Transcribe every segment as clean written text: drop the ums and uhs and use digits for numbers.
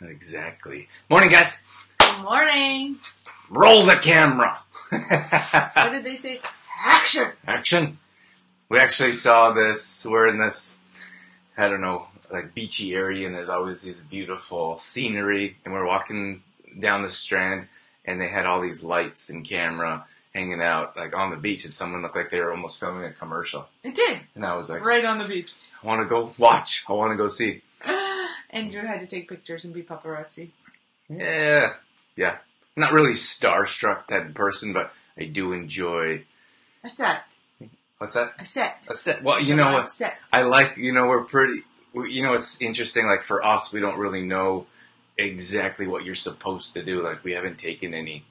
Exactly. Morning, guys. Good morning. Roll the camera. What did they say? Action. Action. We actually saw this. We're in this, I don't know, like beachy area, and there's always these beautiful scenery. And we're walking down the Strand, and they had all these lights and camera hanging out like on the beach, and someone looked like they were almost filming a commercial. It did. And I was like, right on the beach. I want to go watch. I want to go see. Andrew had to take pictures and be paparazzi. Yeah. I'm not really starstruck type of person, but I do enjoy. A set. What's that? A set. A set. Well, you know what? Set. I like, we're pretty, it's interesting, like for us, we don't really know exactly what you're supposed to do. Like we haven't taken any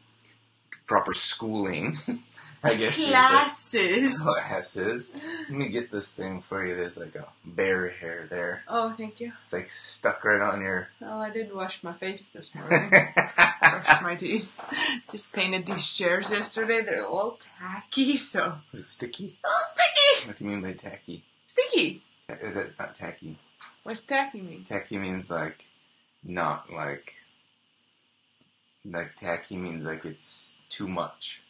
proper schooling, I guess. Classes. Let me get this thing for you. There's like a bear hair there. Oh, thank you. It's like stuck right on your... Oh, I did wash my face this morning. Brushed my teeth. Just painted these chairs yesterday. They're a little tacky, so... Is it sticky? A little sticky! What do you mean by tacky? Sticky! That's not tacky. What's tacky mean? Tacky means like, not like... Like tacky means like it's too much.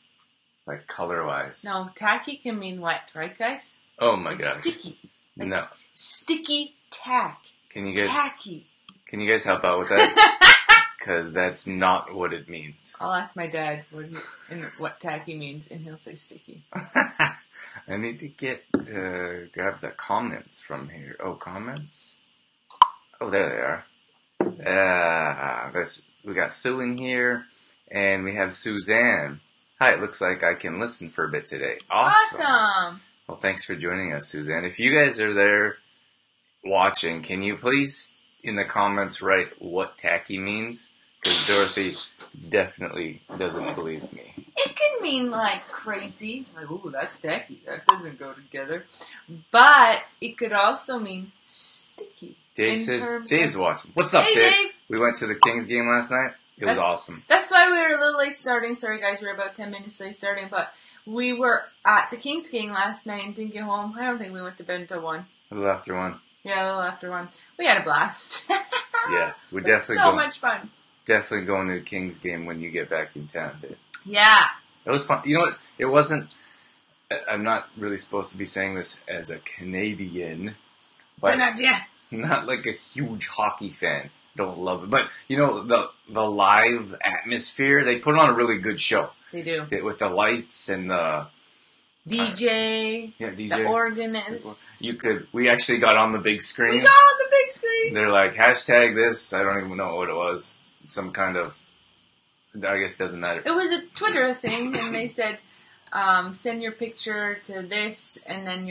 Like color-wise. No, tacky can mean wet, right, guys? Oh my like gosh. Sticky. Like no. Sticky tack. Can you guys? Tacky. Can you guys help out with that? Because that's not what it means. I'll ask my dad what tacky means, and he'll say sticky. I need to grab the comments from here. Oh, comments? Oh, there they are. We got Sue in here, and we have Suzanne. Hi, it looks like I can listen for a bit today. Awesome. Well, thanks for joining us, Suzanne. If you guys are there watching, can you please, in the comments, write what tacky means? Because Dorothy definitely doesn't believe me. It can mean, like, crazy. Like, ooh, that's tacky. That doesn't go together. But it could also mean sticky. Dave says, Dave's watching. What's up, Dave? We went to the Kings game last night. It was awesome. That's why we were a little late starting. Sorry, guys, we were about 10 minutes late starting. But we were at the Kings game last night and didn't get home. I don't think we went to bed until 1. A little after 1. Yeah, a little after 1. We had a blast. Yeah, we're definitely so much fun. Definitely going to the Kings game when you get back in town, Dave. Yeah. It was fun. You know what? It wasn't... I'm not really supposed to be saying this as a Canadian. But not like a huge hockey fan. Don't love it. But, the live atmosphere, they put on a really good show. They do. With the lights and the... DJ. DJ. The organist. We actually got on the big screen. We got on the big screen. They're like, hashtag this. I don't even know what it was. Some kind of... I guess it doesn't matter. It was a Twitter thing, and they said... send your picture to this, and then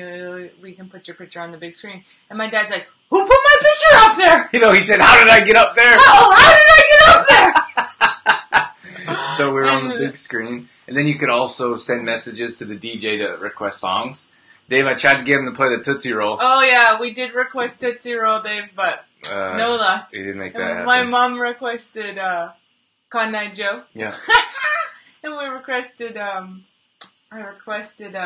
we can put your picture on the big screen. And my dad's like, who put my picture up there? He said, how did I get up there? How did I get up there? So we were on the big screen. And then you could also send messages to the DJ to request songs. Dave, I tried to get him to play the Tootsie Roll. Oh, yeah, we did request Tootsie Roll, Dave, but no luck. He didn't make that happen. My mom requested Con Night Joe. Yeah. And we requested... I requested,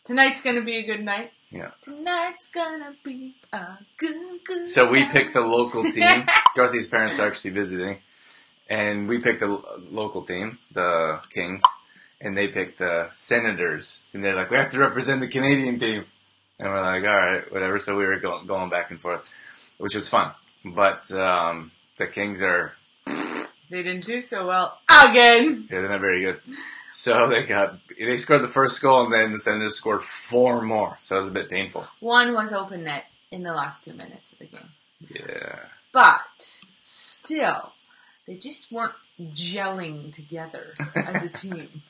tonight's gonna be a good night. Yeah. Tonight's gonna be a good So we night. picked the local team. Dorothy's parents are actually visiting. And we picked the local team, the Kings. And they picked the Senators. And they're like, we have to represent the Canadian team. And we're like, alright, whatever. So we were going back and forth, which was fun. But the Kings are... They didn't do so well again. Yeah, they're not very good. So they scored the first goal, and then the Senators scored 4 more. So it was a bit painful. 1 was open net in the last 2 minutes of the game. Yeah. But still, they just weren't gelling together as a team.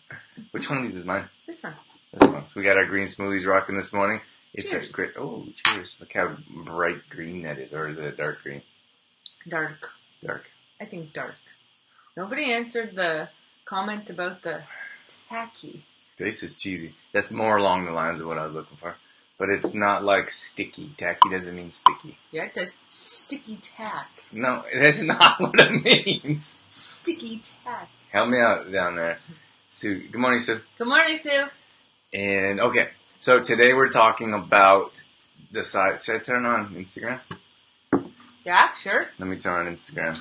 Which one of these is mine? This one. This one. We got our green smoothies rocking this morning. It's cheers. A great. Oh, cheers! Look how bright green that is, or is it a dark green? Dark. Dark. I think dark. Nobody answered the comment about the tacky. This is cheesy. That's more along the lines of what I was looking for. But it's not like sticky. Tacky doesn't mean sticky. Yeah, it does. Sticky tack. No, that's not what it means. Sticky tack. Help me out down there. Sue. Good morning, Sue. Good morning, Sue. And, okay. So today we're talking about the side... Should I turn on Instagram? Yeah, sure. Let me turn on Instagram.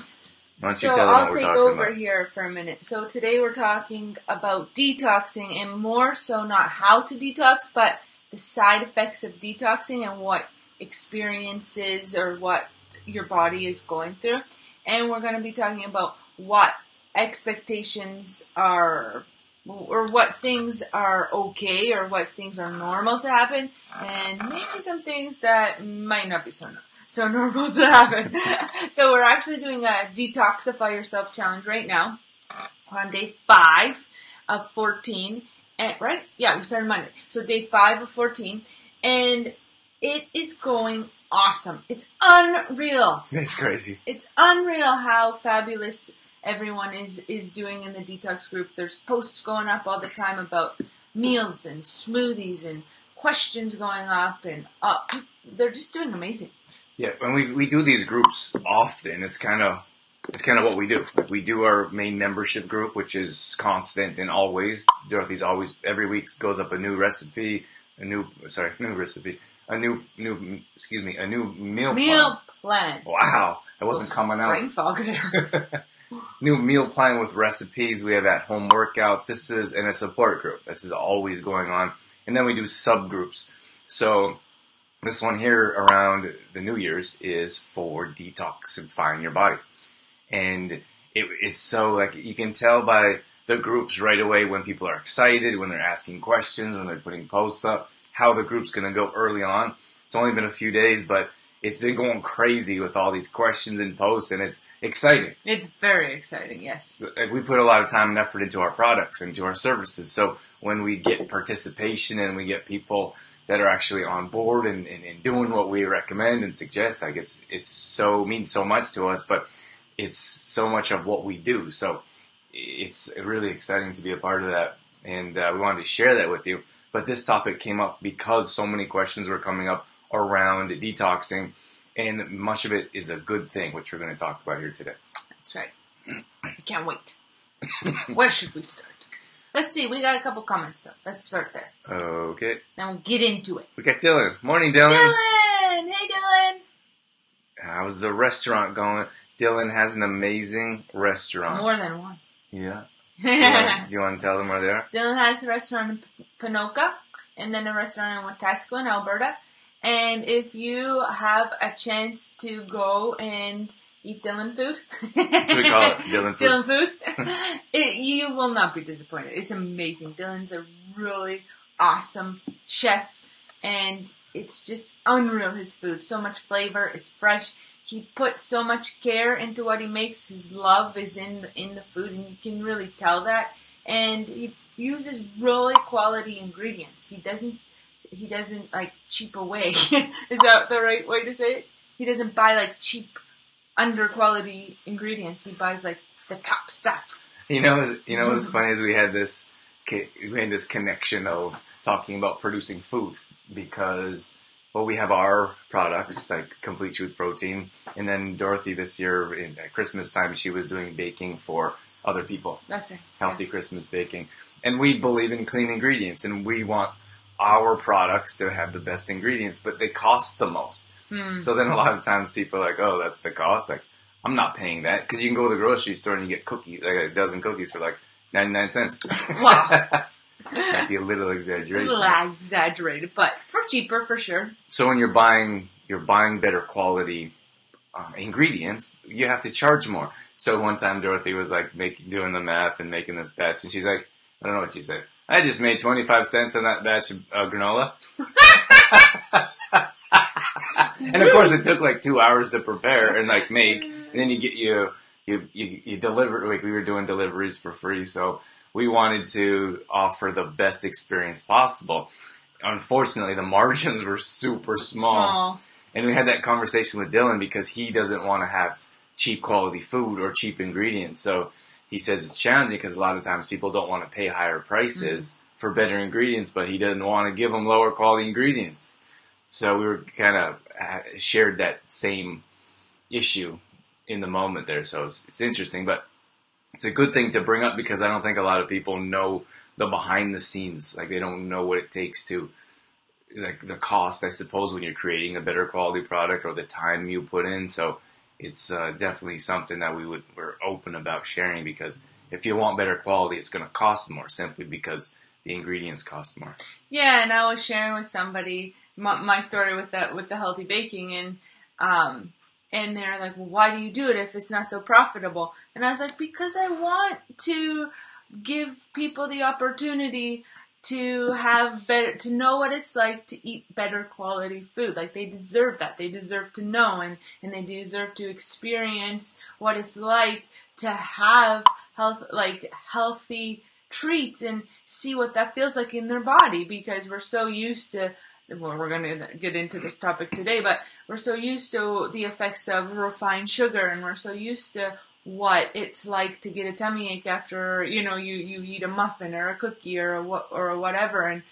Why don't you So tell them I'll what we're take talking over about? here for a minute. So today we're talking about detoxing, and more so not how to detox, but the side effects of detoxing and what experiences or what your body is going through. And we're going to be talking about what expectations are, or what things are okay, or what things are normal to happen, and maybe some things that might not be so normal to happen. So we're actually doing a Detoxify Yourself challenge right now. We're on day 5 of 14. And, right? Yeah, we started Monday. So day 5 of 14. And it is going awesome. It's unreal. It's crazy. It's unreal how fabulous everyone is doing in the detox group. There's posts going up all the time about meals and smoothies and questions going up. And they're just doing amazing. Yeah, when we do these groups often, it's kind of what we do. Like we do our main membership group, which is constant and always. Dorothy's always every week goes up a new recipe, a new meal plan. Wow, that wasn't coming out. Brain fog there. New meal plan with recipes. We have at-home workouts. This is in a support group. This is always going on, and then we do subgroups. So. This one here around the New Year's is for detoxifying your body. And it's so, like, you can tell by the groups right away when people are excited, when they're asking questions, when they're putting posts up, how the group's going to go early on. It's only been a few days, but it's been going crazy with all these questions and posts, and it's exciting. It's very exciting, yes. Like, we put a lot of time and effort into our products, into our services. So when we get participation and we get people that are actually on board and doing what we recommend and suggest, like it's so means so much to us, but it's so much of what we do. So it's really exciting to be a part of that, and we wanted to share that with you. But this topic came up because so many questions were coming up around detoxing, and much of it is a good thing, which we're going to talk about here today. That's right. I can't wait. Where should we start? Let's see. We got a couple comments, though. Let's start there. Okay. Then we'll get into it. We got Dylan. Morning, Dylan. Dylan! Hey, Dylan! How's the restaurant going? Dylan has an amazing restaurant. More than one. Yeah. Do you want to tell them where they are? Dylan has a restaurant in Ponoka, and then a restaurant in Wetaskiwin, Alberta. And if you have a chance to go and eat Dylan food. That's what we call it, Dylan food. Dylan food. You will not be disappointed. It's amazing. Dylan's a really awesome chef, and it's just unreal, his food. So much flavor. It's fresh. He puts so much care into what he makes. His love is in the food, and you can really tell that. And he uses really quality ingredients. He doesn't like cheap away. Is that the right way to say it? He doesn't buy like cheap, under quality ingredients. He buys like the top stuff. You know what's funny is we had this connection of talking about producing food because we have our products like Complete Truth Protein, and then Dorothy this year at Christmas time she was doing baking for other people. That's it. Healthy Christmas baking, and we believe in clean ingredients, and we want our products to have the best ingredients, but they cost the most. So then a lot of times people are like, oh, that's the cost. Like, I'm not paying that. Because you can go to the grocery store and you get cookies, like a dozen cookies for like 99 cents. Wow. Might be a little exaggeration. A little exaggerated, but for cheaper, for sure. So when you're buying better quality ingredients, you have to charge more. So one time Dorothy was like doing the math and making this batch, and she's like, I don't know what she said. I just made 25 cents on that batch of granola. And of course, it took like 2 hours to prepare and like make. And then you deliver. Like we were doing deliveries for free, so we wanted to offer the best experience possible. Unfortunately, the margins were super small. And we had that conversation with Dylan because he doesn't want to have cheap quality food or cheap ingredients. So he says it's challenging because a lot of times people don't want to pay higher prices for better ingredients, but he doesn't want to give them lower quality ingredients. So we were kind of shared that same issue in the moment there. So it's interesting, but it's a good thing to bring up because I don't think a lot of people know the behind the scenes. Like they don't know what it takes to, like the cost, I suppose, when you're creating a better quality product or the time you put in. So it's definitely something that we're open about sharing, because if you want better quality, it's going to cost more simply because the ingredients cost more. Yeah, and I was sharing with somebody my story with the healthy baking, and they're like, well, why do you do it if it's not so profitable? And I was like, because I want to give people the opportunity to to know what it's like to eat better quality food. Like, they deserve that. They deserve to know, and they deserve to experience what it's like to have healthy treats and see what that feels like in their body, because we're so used to, well, we're going to get into this topic today, but we're so used to the effects of refined sugar, and we're so used to what it's like to get a tummy ache after, you eat a muffin or a cookie or whatever. And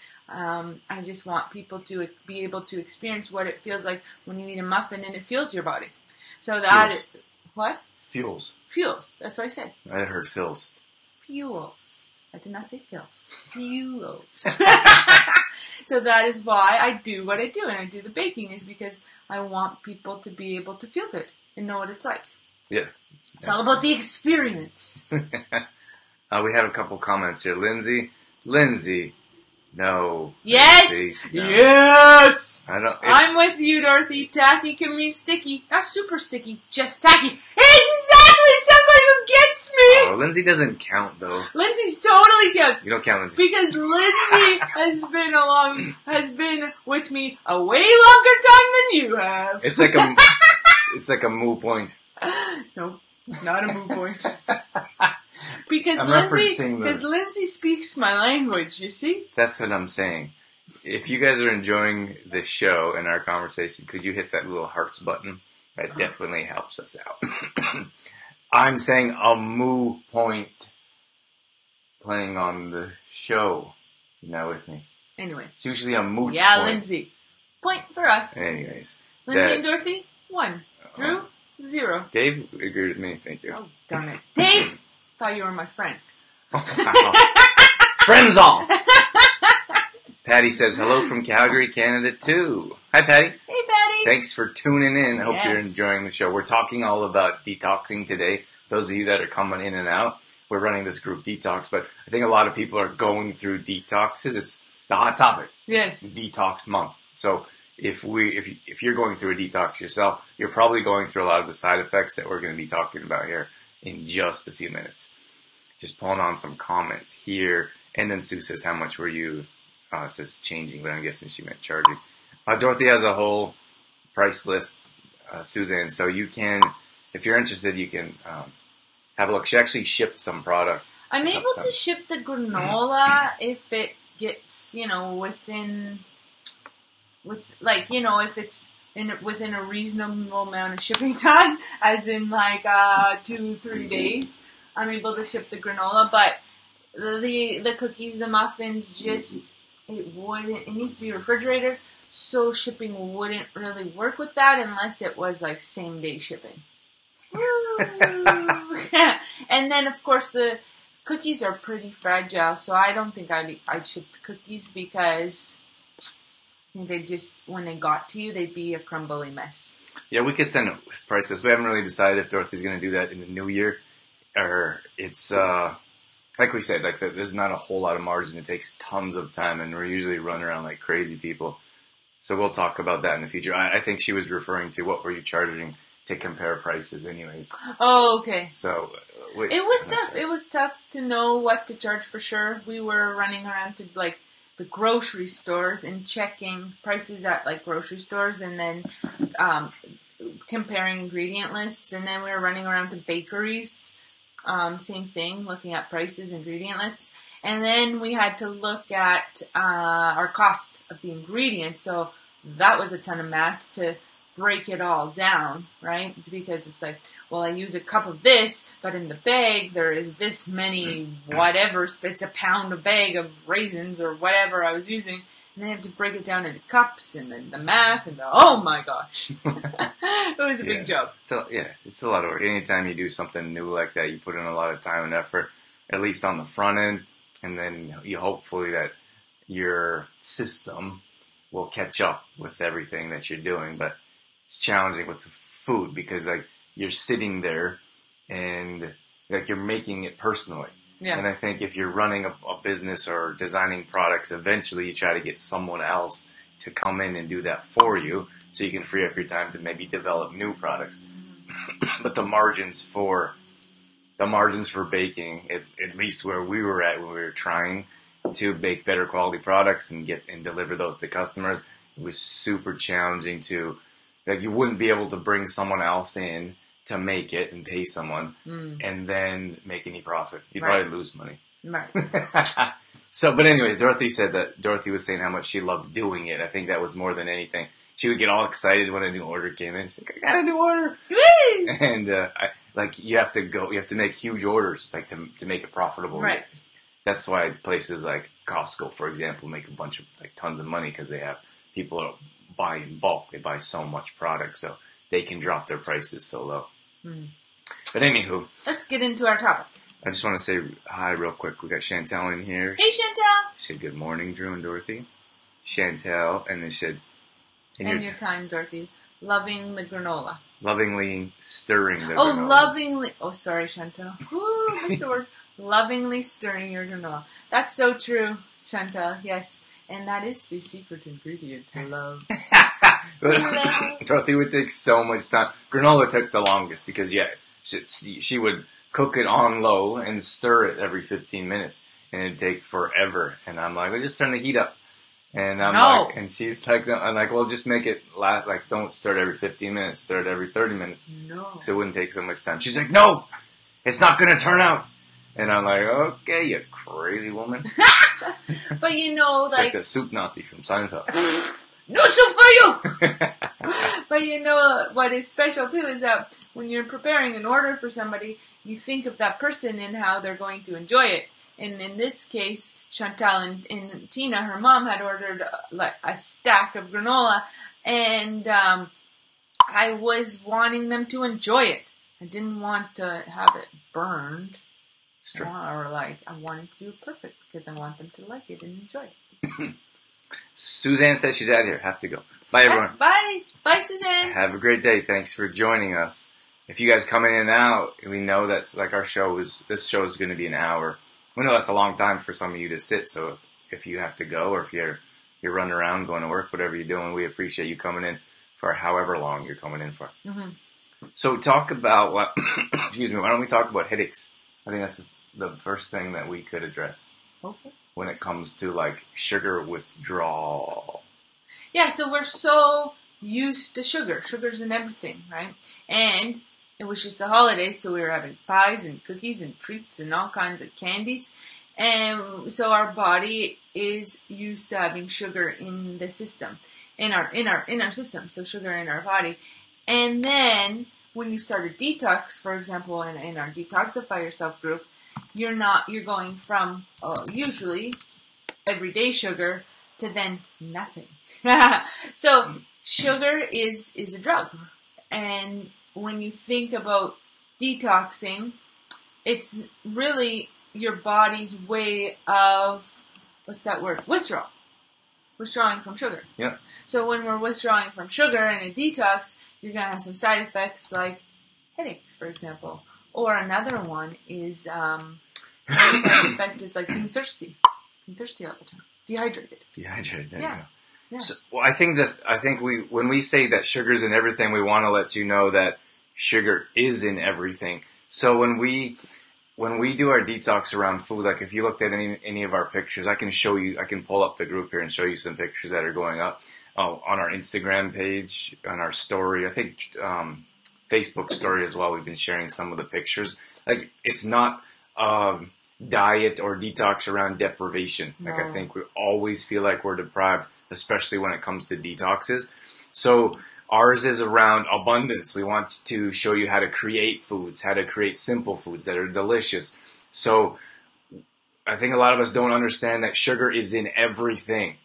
I just want people to be able to experience what it feels like when you eat a muffin and it fuels your body. So that what? Fuels. That's what I said. I heard fills. Fuels. I did not say fills. Fuels. So that is why I do what I do, and I do the baking, is because I want people to be able to feel good and know what it's like. Yeah. It's all about the experience. We have a couple comments here. Lindsay, no. Yes! Lindsay, no. Yes! I'm with you, Dorothy. Tacky can mean sticky. Not super sticky, just tacky. Exactly! Somebody who gets me! Oh, Lindsay doesn't count, though. Lindsay's totally counts. You don't count Lindsay. Because Lindsay has been with me a way longer time than you have. It's like a moo point. Nope, it's not a moo point. Because I'm Lindsay speaks my language, you see? That's what I'm saying. If you guys are enjoying the show and our conversation, could you hit that little hearts button? That definitely helps us out. I'm saying a moo point playing on the show. You're not with me. Anyway. It's usually a moot point. Yeah, Lindsay. Point for us. Anyways. Lindsay and Dorothy, 1. Drew, 0. Dave agreed with me, thank you. Oh, darn it. Dave! Thought you were my friend. Friends all! Patty says, hello from Calgary, Canada, too. Hi, Patty. Hey, Patty. Thanks for tuning in. I hope you're enjoying the show. We're talking all about detoxing today. Those of you that are coming in and out, we're running this group detox, but I think a lot of people are going through detoxes. It's the hot topic. Yes. Detox month. So if you're going through a detox yourself, you're probably going through a lot of the side effects that we're going to be talking about here in just a few minutes. Just pulling on some comments here. And then Sue says, how much were you? It says changing, but I'm guessing she meant charging. Dorothy has a whole price list, Suzanne. So you can, if you're interested, you can have a look. She actually shipped some product. I'm able to ship the granola if it gets, within, if it's within a reasonable amount of shipping time, as in 2-3 days. I'm able to ship the granola, but the cookies, the muffins, it needs to be refrigerated, so shipping wouldn't really work with that unless it was same day shipping. And then of course the cookies are pretty fragile, so I don't think I'd ship the cookies, because they just, when they got to you, they'd be a crumbly mess. Yeah, we could send prices. We haven't really decided if Dorothy's going to do that in the new year, or it's like we said, there's not a whole lot of margin. It takes tons of time, and we're usually running around like crazy people. So we'll talk about that in the future. I think she was referring to what were you charging to compare prices anyways. Oh, okay. So it was tough. It was tough to know what to charge for sure. We were running around to the grocery stores and checking prices at grocery stores, and then comparing ingredient lists. And then we were running around to bakeries. Same thing, looking at prices, ingredient lists. And then we had to look at our cost of the ingredients. So that was a ton of math to break it all down, right? Because it's I use a cup of this, but in the bag there is this many whatever. It's a pound a bag of raisins or whatever I was using. And they have to break it down into cups, and then the math, and oh my gosh. It was a big job. So it's a lot of work. Anytime you do something new like that, you put in a lot of time and effort, at least on the front end, and then you hopefully that your system will catch up with everything that you're doing. But it's challenging with the food, because you're sitting there and like you're making it personally. Yeah. And I think if you're running a business or designing products, eventually you try to get someone else to come in and do that for you so you can free up your time to maybe develop new products. But the margins for baking, at least where we were at when we were trying to bake better quality products and deliver those to customers, it was super challenging to, like, you wouldn't be able to bring someone else in to make it and pay someone and then make any profit. You'd probably lose money. Right. So, but anyways, Dorothy was saying how much she loved doing it. I think that was more than anything. She would get all excited when a new order came in. She's like, I got a new order. And, you have to make huge orders, like, to make it profitable. Right. That's why places like Costco, for example, make a bunch of, like, tons of money because they have people that buy in bulk. They buy so much product, so they can drop their prices so low. But anywho, let's get into our topic. I just want to say hi real quick. We got Chantel in here. Hey, Chantel. She said good morning, Drew and Dorothy. Chantel, and then she said, and your time, Dorothy. Loving the granola. Lovingly stirring the granola. Lovingly. Oh, sorry, Chantel. Ooh, missed the word. Lovingly stirring your granola. That's so true, Chantel. Yes. And that is the secret ingredient to love. Dorothy would take so much time. Granola took the longest because, she would cook it on low and stir it every 15 minutes. And it'd take forever. And I'm like, well, just turn the heat up. And I'm like, and she's like, I'm like, well, just make it last, like, don't stir it every 15 minutes. Stir it every 30 minutes. No. So it wouldn't take so much time. She's like, no, it's not going to turn out. And I'm like, okay, you crazy woman. But it's like the soup Nazi from Seinfeld. No soup for you! But what is special too is that when you're preparing an order for somebody, you think of that person and how they're going to enjoy it. And in this case, Chantal and Tina, her mom, had ordered a stack of granola, and I was wanting them to enjoy it. I didn't want to have it burned. Or I wanted to do it perfect because I want them to like it and enjoy it. Suzanne says she's out of here. Have to go. Bye, everyone. Bye. Bye, Suzanne. Have a great day. Thanks for joining us. If you guys come in and out, we know that's like this show is going to be an hour. We know that's a long time for some of you to sit. So if you have to go or if you're running around, going to work, whatever you're doing, we appreciate you coming in for however long you're coming in for. Mm-hmm. So talk about excuse me, why don't we talk about headaches? I think that's the first thing that we could address. Okay. When it comes to like sugar withdrawal. Yeah, so we're so used to sugar. Sugar's in everything, right? And it was just the holidays, so we were having pies and cookies and treats and all kinds of candies. And so our body is used to having sugar in the system, in our system, so sugar in our body. And then when you start a detox, for example, in our Detoxify Yourself group, you're going from usually everyday sugar to then nothing. So sugar is a drug. And when you think about detoxing, it's really your body's way of, what's that word? Withdrawing from sugar. Yeah. So when we're withdrawing from sugar in a detox, you're going to have some side effects like headaches, for example. Or another one is, side effect is like being thirsty all the time. Dehydrated. There you go. Yeah. So, well, I think when we say that sugar's in everything, we want to let you know that sugar is in everything. So when we do our detox around food, like if you looked at any of our pictures, I can pull up the group here and show you some pictures that are going up on our Instagram page, on our story. I think Facebook story as well. We've been sharing some of the pictures. Like it's not diet or detox around deprivation. No. Like I think we always feel like we're deprived, especially when it comes to detoxes. So ours is around abundance. We want to show you how to create foods, how to create simple foods that are delicious. So I think a lot of us don't understand that sugar is in everything.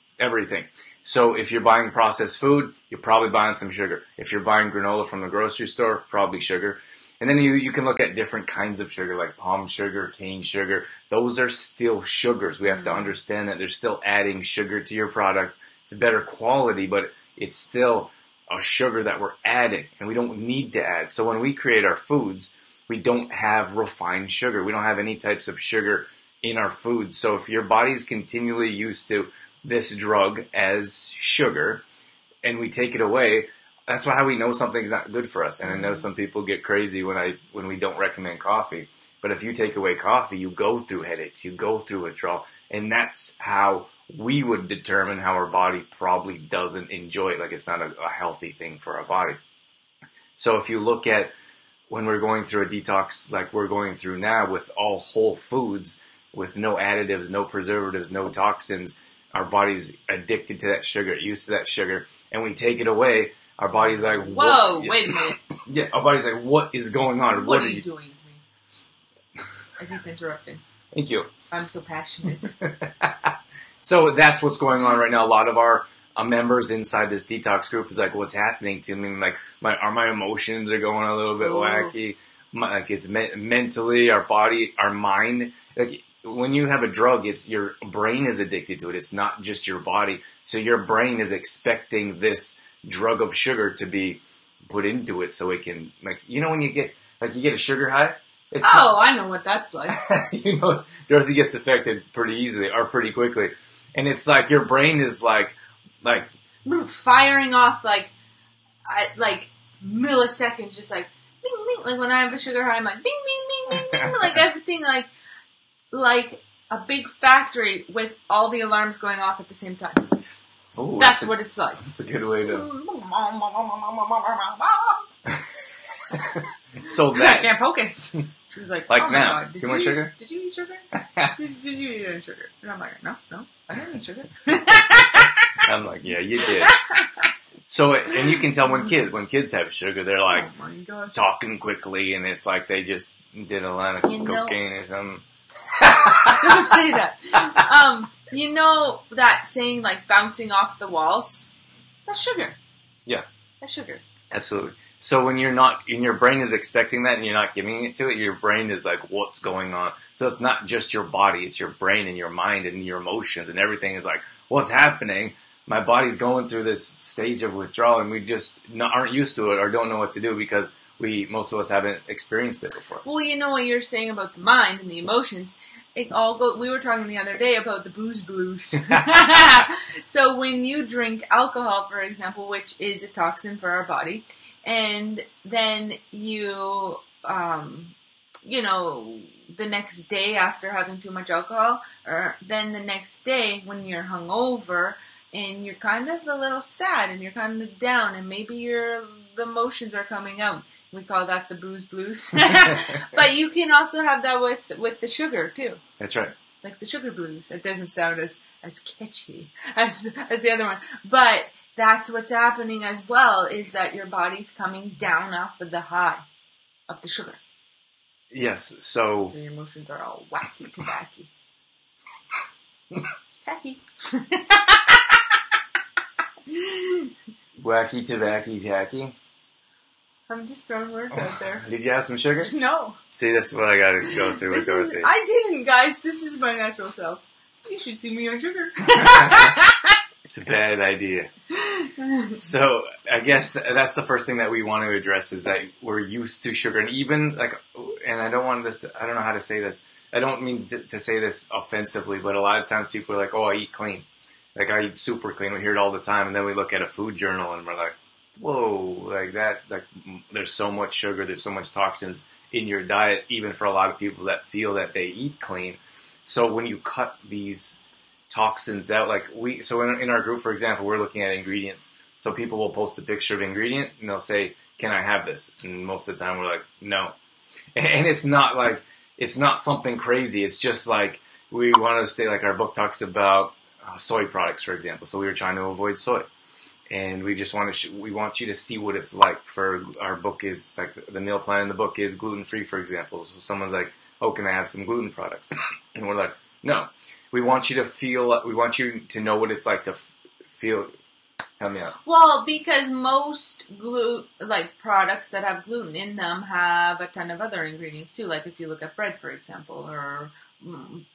So if you're buying processed food, you're probably buying some sugar. If you're buying granola from the grocery store, probably sugar. And then you can look at different kinds of sugar, like palm sugar, cane sugar. Those are still sugars. We have to understand that they're still adding sugar to your product. It's a better quality, but it's still a sugar that we're adding, and we don't need to add. So when we create our foods, we don't have refined sugar. We don't have any types of sugar in our foods. So if your body's continually used to this drug as sugar, and we take it away, that's how we know something's not good for us. And I know some people get crazy when we don't recommend coffee. But if you take away coffee, you go through headaches, you go through withdrawal, and that's how we would determine how our body probably doesn't enjoy it. Like, it's not a healthy thing for our body. So if you look at when we're going through a detox like we're going through now with all whole foods, with no additives, no preservatives, no toxins, our body's addicted to that sugar, used to that sugar, and we take it away, our body's like, whoa, wait a minute. Yeah, our body's like, what is going on? What are you doing to me? I keep interrupting. Thank you. I'm so passionate. So that's what's going on right now. A lot of our members inside this detox group is like, what's happening to me? Like, my emotions are going a little bit wacky. Like, it's mentally, our body, our mind. Like, when you have a drug, it's your brain is addicted to it. It's not just your body. So your brain is expecting this drug of sugar to be put into it so it can, like, you know, when you get a sugar high? I know what that's like. You know, Dorothy gets affected pretty easily or pretty quickly. And it's like your brain is like firing off like milliseconds, just like bing bing. Like when I have a sugar high, I'm like bing bing bing bing bing. Like everything, like a big factory with all the alarms going off at the same time. Ooh, that's what it's like. That's a good way to. So that I can't focus. She was like, like oh now, my God, do you want sugar? Did you eat sugar? did you eat any sugar? And I'm like, no, I didn't eat sugar. I'm like, yeah, you did. So, and you can tell when kids have sugar, they're like talking quickly, and it's like they just did a line of cocaine or something. Don't say that. You know that saying, like, bouncing off the walls? That's sugar. Yeah. That's sugar. Absolutely. So when your brain is expecting that and you're not giving it to it, your brain is like, what's going on? So it's not just your body, it's your brain and your mind and your emotions, and everything is like, what's happening? My body's going through this stage of withdrawal, and we just aren't used to it or don't know what to do because most of us haven't experienced it before. Well, you know what you're saying about the mind and the emotions. We were talking the other day about the booze blues. So when you drink alcohol, for example, which is a toxin for our body, and then you the next day after having too much alcohol, or then the next day when you're hungover and you're kind of a little sad and you're kind of down and maybe the emotions are coming out. We call that the booze blues. But you can also have that with the sugar too. That's right. Like the sugar blues. It doesn't sound as catchy as the other one. But that's what's happening as well, is that your body's coming down off of the high of the sugar. Yes, so your emotions are all wacky tacky. Tacky. Wacky tacky tacky. I'm just throwing words out there. Did you have some sugar? No. See, this is what I gotta go through with Dorothy. I didn't, guys. This is my natural self. You should see me on sugar. It's a bad idea. So, I guess that's the first thing that we want to address, is that we're used to sugar. And even, and I don't know how to say this. I don't mean to say this offensively, but a lot of times people are like, oh, I eat clean. Like, I eat super clean. We hear it all the time. And then we look at a food journal and we're like, whoa, like that, like there's so much sugar, there's so much toxins in your diet, even for a lot of people that feel that they eat clean. So when you cut these toxins out, so in our group, for example, we're looking at ingredients. So people will post a picture of ingredient and they'll say, can I have this? And most of the time we're like, no. And it's not something crazy. It's just like, we want to stay, like our book talks about soy products, for example. So we were trying to avoid soy. And we just want we want you to see what it's like. For our book is like the meal plan in the book is gluten free, for example. So someone's like, "Oh, can I have some gluten products?" And we're like, "No." We want you to feel. We want you to know what it's like to feel. Help me out. Well, because most products that have gluten in them have a ton of other ingredients too. Like if you look at bread, for example, or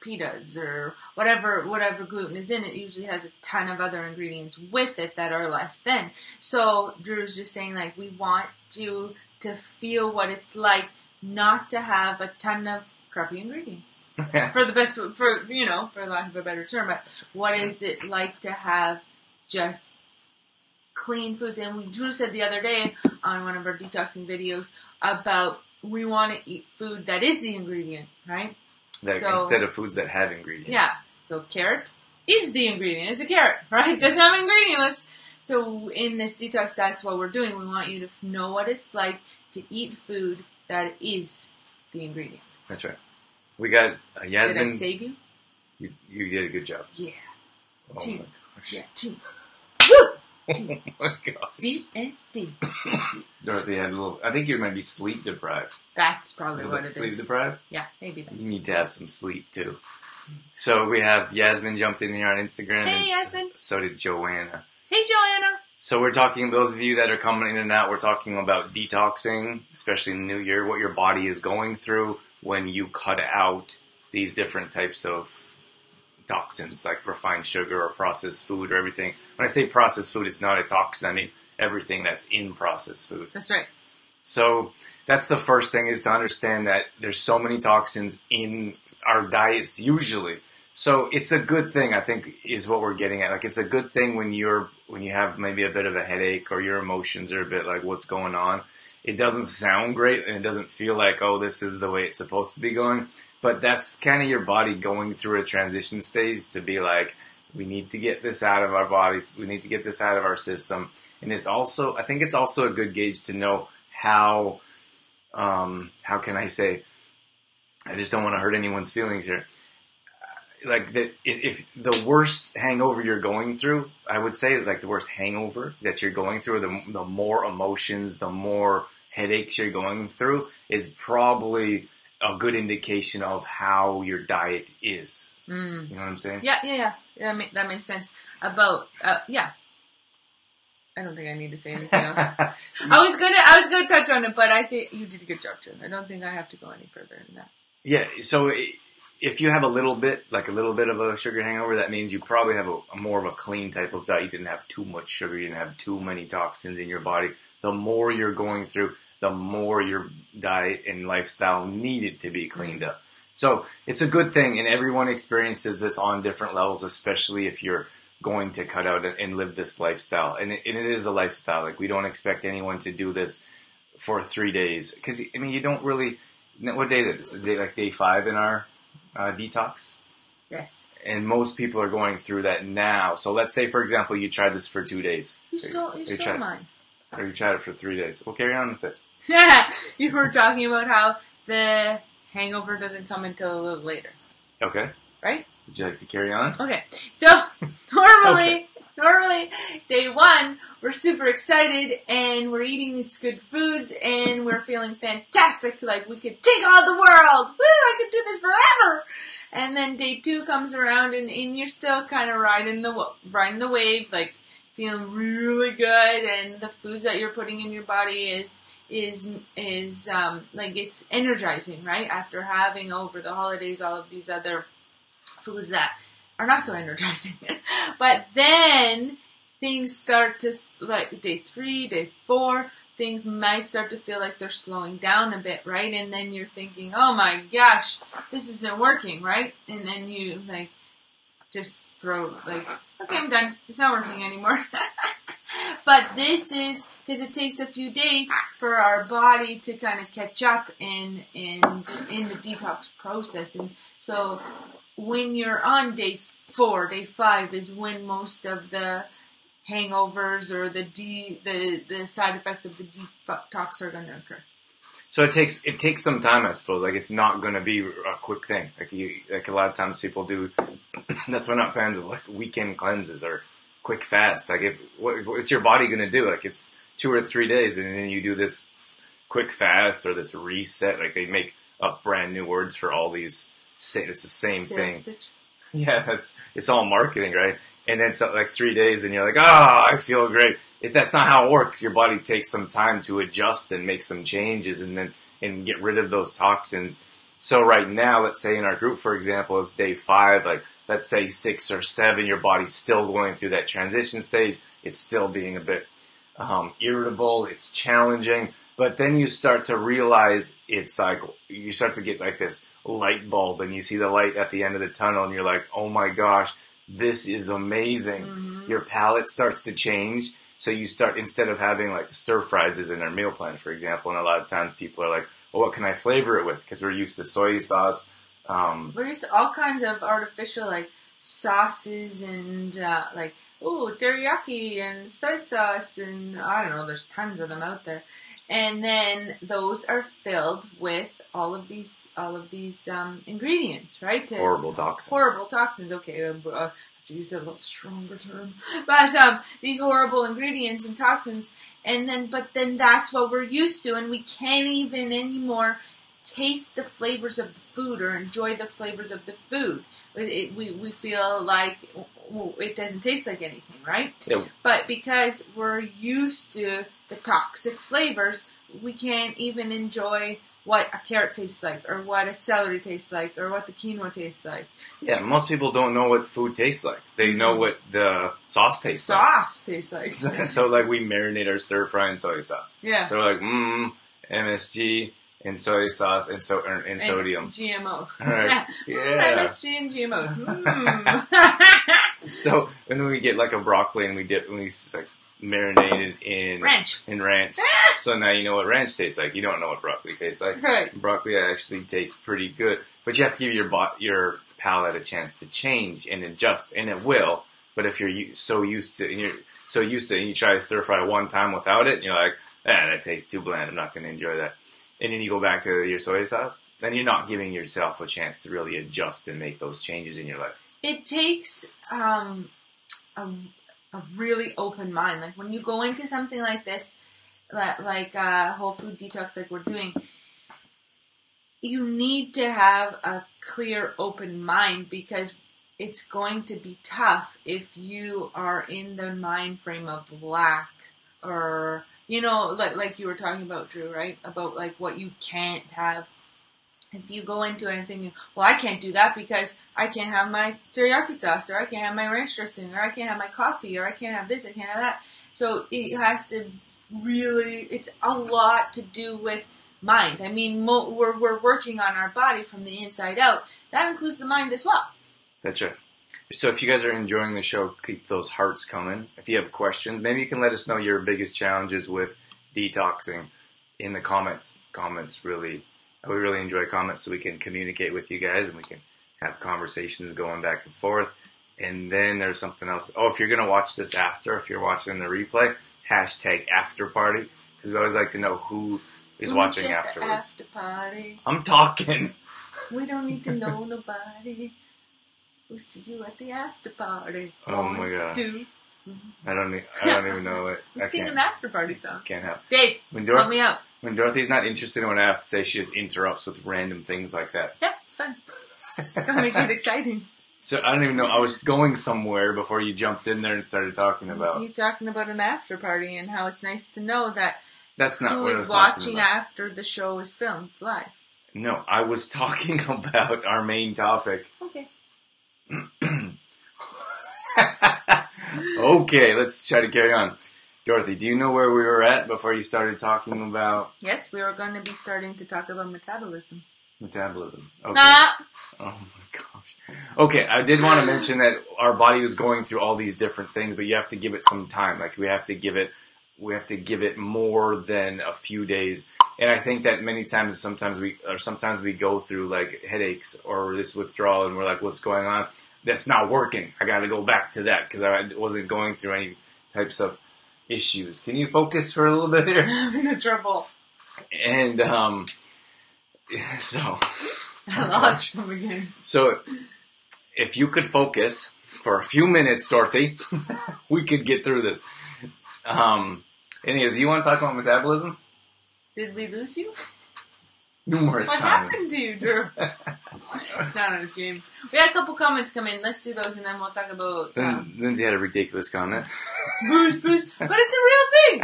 pitas or whatever gluten is in it, usually has a ton of other ingredients with it that are less than. So Drew's just saying, like, we want you to feel what it's like not to have a ton of crappy ingredients. For lack of a better term, but what is it like to have just clean foods? And Drew said the other day on one of our detoxing videos about we want to eat food that is the ingredient, right? Instead of foods that have ingredients. Yeah. So carrot is the ingredient. It's a carrot, right? It doesn't have an ingredient list. So in this detox, that's what we're doing. We want you to know what it's like to eat food that is the ingredient. That's right. We got Yasmin. Did I save you? You did a good job. Yeah. Oh 2. my gosh. Yeah, 2. Woo! 2. Oh my gosh. D-and-D. Dorothy had a little. I think you might be sleep deprived. That's probably what it is. Sleep deprived? Yeah, maybe that. You need to have some sleep too. So we have Yasmin jumped in here on Instagram. Hey, Yasmin. So did Joanna. Hey, Joanna. So we're talking, those of you that are coming in and out, we're talking about detoxing, especially in the new year, what your body is going through when you cut out these different types of toxins, like refined sugar or processed food or everything. When I say processed food, it's not a toxin. I mean everything that's in processed food. That's right. So that's the first thing, is to understand that there's so many toxins in our diets usually. So it's a good thing, I think, is what we're getting at. Like, it's a good thing when you have maybe a bit of a headache or your emotions are a bit like, what's going on? It doesn't sound great and it doesn't feel like, oh, this is the way it's supposed to be going. But that's kind of your body going through a transition stage to be like, we need to get this out of our bodies. We need to get this out of our system. And it's also, I think it's also a good gauge to know how can I say, I just don't want to hurt anyone's feelings here. Like, if the worst hangover you're going through, I would say, like, the worst hangover that you're going through, the more emotions, the more headaches you're going through, is probably a good indication of how your diet is. You know what I'm saying? Yeah. That makes sense. About, yeah. I don't think I need to say anything else. I was gonna touch on it, but I think you did a good job, Joe. I don't think I have to go any further than that. Yeah, so if you have a little bit of a sugar hangover, that means you probably have a more of a clean type of diet. You didn't have too much sugar. You didn't have too many toxins in your body. The more you're going through, the more your diet and lifestyle needed to be cleaned up. So it's a good thing, and everyone experiences this on different levels, especially if you're going to cut out and live this lifestyle. And it is a lifestyle. Like, we don't expect anyone to do this for 3 days. Because, I mean, you don't really... What day is it? Is it day 5 in our detox? Yes. And most people are going through that now. So let's say, for example, you tried this for 2 days. You stole mine. Or you tried it for 3 days. We'll carry on with it. Yeah. You were talking about how the hangover doesn't come until a little later. Okay. Right? Would you like to carry on? Okay. So, normally, day 1, we're super excited and we're eating these good foods and we're feeling fantastic. Like, we could take on the world. Woo, I could do this forever. And then day 2 comes around and you're still kind of riding the wave, like feeling really good. And the foods that you're putting in your body is like, it's energizing, right? After having over the holidays all of these other foods that are not so energizing. But then things start to, like, day 3, day 4, things might start to feel like they're slowing down a bit, right? And then you're thinking, oh my gosh, this isn't working, right? And then you, like, just throw, like, okay, I'm done. It's not working anymore. But this is, because it takes a few days for our body to kind of catch up in the detox process. And so when you're on day 4, day 5 is when most of the hangovers or the side effects of the detox are going to occur. So it takes some time, I suppose. Like, it's not going to be a quick thing. Like a lot of times people do. That's why I'm not fans of, like, weekend cleanses or quick fasts. Like, what's your body going to do? Like, it's 2 or 3 days, and then you do this quick fast or this reset. Like, they make up brand new words for all these. It's the same thing. Pitch. Yeah, it's all marketing, right? And then it's like 3 days, and you're like, I feel great. That's not how it works. Your body takes some time to adjust and make some changes, and get rid of those toxins. So right now, let's say in our group, for example, it's day 5, like let's say 6 or 7, your body's still going through that transition stage. It's still being a bit irritable. It's challenging. But then you start to realize it's like, you start to get like this light bulb and you see the light at the end of the tunnel and you're like, oh my gosh, this is amazing. Mm-hmm. Your palate starts to change. So you start, instead of having like stir fries in our meal plan, for example, and a lot of times people are like, well, what can I flavor it with? Because we're used to soy sauce. We're used to all kinds of artificial like sauces and like, teriyaki and soy sauce and I don't know, there's tons of them out there. And then those are filled with all of these ingredients, right? Horrible toxins. Horrible toxins. Okay, I have to use a little stronger term. But these horrible ingredients and toxins, but then that's what we're used to, and we can't even anymore taste the flavors of the food or enjoy the flavors of the food. We feel like it doesn't taste like anything, right? Yep. But because we're used to the toxic flavors, we can't even enjoy what a carrot tastes like, or what a celery tastes like, or what the quinoa tastes like. Yeah, most people don't know what food tastes like. They know what the sauce tastes like. Sauce tastes like. So like we marinate our stir fry in soy sauce. Yeah. So we're like, MSG and soy sauce and sodium. GMO. Right. Yeah. MSG and GMOs. So when we get like a broccoli and we like marinated in ranch. So now you know what ranch tastes like. You don't know what broccoli tastes like. Right. Broccoli actually tastes pretty good, but you have to give your palate a chance to change and adjust, and it will. But if you're so used to and you try to stir fry one time without it, and you're like, that tastes too bland. I'm not going to enjoy that. And then you go back to your soy sauce, then you're not giving yourself a chance to really adjust and make those changes in your life. It takes a really open mind. Like when you go into something like this, like whole food detox, like we're doing, you need to have a clear, open mind, because it's going to be tough if you are in the mind frame of lack, or like you were talking about, Drew, right? About like what you can't have. If you go into it thinking, well, I can't do that because I can't have my teriyaki sauce, or I can't have my ranch dressing, or I can't have my coffee, or I can't have this, I can't have that. So it has to really, it's a lot to do with mind. I mean, we're working on our body from the inside out. That includes the mind as well. That's right. So if you guys are enjoying the show, keep those hearts coming. If you have questions, maybe you can let us know your biggest challenges with detoxing in the comments. We really enjoy comments, so we can communicate with you guys and we can have conversations going back and forth. And then there's something else. Oh, if you're going to watch this after, if you're watching the replay, #afterparty, because we always like to know who is watching afterwards. After party. I'm talking. We don't need to know nobody. We'll see you at the after party. Oh my God. I don't even know it. Let's sing an after party song. Can't help. Dave, help me out. When Dorothy's not interested in what I have to say, she just interrupts with random things like that. Yeah, it's fun. Gotta make it exciting. So I don't even know. I was going somewhere before you jumped in there and started talking about. You're talking about an after party and how it's nice to know that that's not who what I is was watching after the show is filmed live. No, I was talking about our main topic. Okay. Okay, let's try to carry on. Dorothy, do you know where we were at before you started talking about... Yes, we were going to be starting to talk about metabolism. Metabolism. Okay. Oh my gosh. Okay, I did want to mention that our body was going through all these different things, but you have to give it some time. Like we have to give it more than a few days. And I think that many times, sometimes we go through like headaches or this withdrawal, and we're like, what's going on? That's not working. I got to go back to that because I wasn't going through any types of issues. Can you focus for a little bit here? I'm in trouble. And so I lost him again. So if you could focus for a few minutes, Dorothy, we could get through this. Anyways, do you want to talk about metabolism? Did we lose you? Numerous times. What happened to you, Drew? It's not on his game. We had a couple comments come in. Let's do those, and then we'll talk about... Lindsay had a ridiculous comment. Booze. But it's a real thing!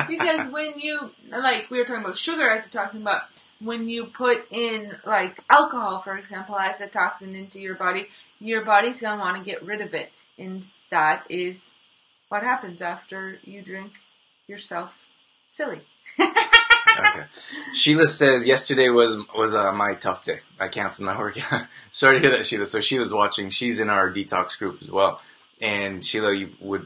Because when you... Like, we were talking about sugar as we're talking about when you put in, like, alcohol, for example, as a toxin into your body's going to want to get rid of it. And that is what happens after you drink yourself silly. Okay. Sheila says, yesterday was my tough day. I canceled my work. Sorry to hear that, Sheila. So Sheila's watching. She's in our detox group as well. And Sheila,